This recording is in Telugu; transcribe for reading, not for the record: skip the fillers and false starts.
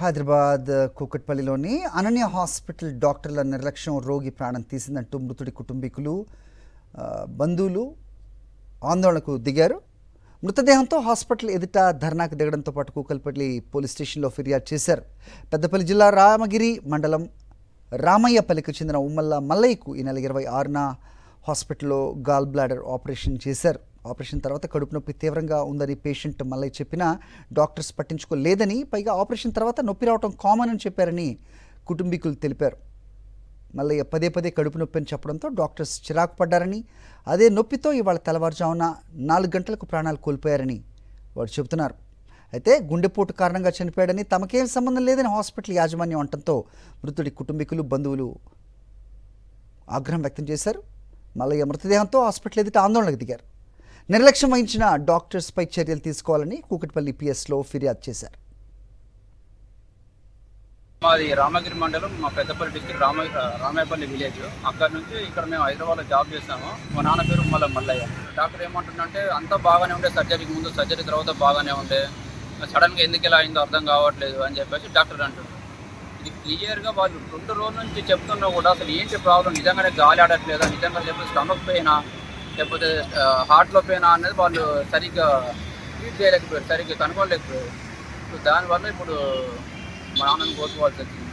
హైదరాబాద్ కూకట్పల్లిలోని అనన్య హాస్పిటల్ డాక్టర్ల నిర్లక్ష్యం రోగి ప్రాణం తీసిందంటూ మృతుడి కుటుంబీకులు బంధువులు ఆందోళనకు దిగారు. మృతదేహంతో హాస్పిటల్ ఎదుట ధర్నాకు దిగడంతో పాటు కూకట్పల్లి పోలీస్ స్టేషన్లో ఫిర్యాదు చేశారు. పెద్దపల్లి జిల్లా రామగిరి మండలం రామయ్యపల్లికి చెందిన ఉమ్మల్ల మల్లయ్యకు ఈ నెల 26న హాస్పిటల్లో గాల్ బ్లాడర్ ఆపరేషన్ చేశారు. ఆపరేషన్ తర్వాత కడుపు నొప్పి తీవ్రంగా ఉందని పేషెంట్ మల్లయ్య చెప్పినా డాక్టర్స్ పట్టించుకోలేదని, పైగా ఆపరేషన్ తర్వాత నొప్పి రావడం కామన్ అని చెప్పారని కుటుంబీకులు తెలిపారు. మల్లయ్య పదే పదే కడుపు నొప్పి అని చెప్పడంతో డాక్టర్స్ చిరాకు పడ్డారని, అదే నొప్పితో ఇవాళ తెల్లవారుజామున 4 గంటలకు ప్రాణాలు కోల్పోయారని వారు చెబుతున్నారు. అయితే గుండెపోటు కారణంగా చనిపోయాడని, తమకేం సంబంధం లేదని హాస్పిటల్ యాజమాన్యం అనడంతో మృతుడి కుటుంబీకులు బంధువులు ఆగ్రహం వ్యక్తం చేశారు. మల్లయ్య మృతదేహంతో హాస్పిటల్ ఎదుట ఆందోళనకు దిగారు. నిర్లక్ష్యం వహించిన డాక్టర్స్పై చర్యలు తీసుకోవాలని కూకట్పల్లి పిఎస్లో ఫిర్యాదు చేశారు. మాది రామగిరి మండలం, మా పెద్దపల్లి డిస్ట్రిక్ట్ రామాయపల్లి విలేజ్. అక్కడ నుంచి ఇక్కడ మేము హైదరాబాద్లో జాబ్ చేస్తాము. మా నాన్న పేరు మల్లయ్య. డాక్టర్ ఏమంటుందంటే అంతా బాగానే ఉండే, సర్జరీకి ముందు సర్జరీ తర్వాత బాగానే ఉండే, సడన్గా ఎందుకు ఇలా అయిందో అర్థం కావట్లేదు అని చెప్పేసి డాక్టర్ అంటున్నారు. ఇది క్లియర్గా వాళ్ళు 2 రోజుల నుంచి చెప్తున్నా కూడా అసలు ఏంటి ప్రాబ్లం, నిజంగానే గాలి ఆడట్లేదా, నిజంగా లేకపోతే స్టమక్ పెయినా, లేకపోతే హార్ట్లో పెయినా అనేది వాళ్ళు సరిగ్గా ట్రీట్ చేయలేకపోయారు, సరిగ్గా కనుక్కోలేకపోయారు. సో దానివల్ల ఇప్పుడు మా నాన్నని కోల్పోవాల్సి వచ్చింది.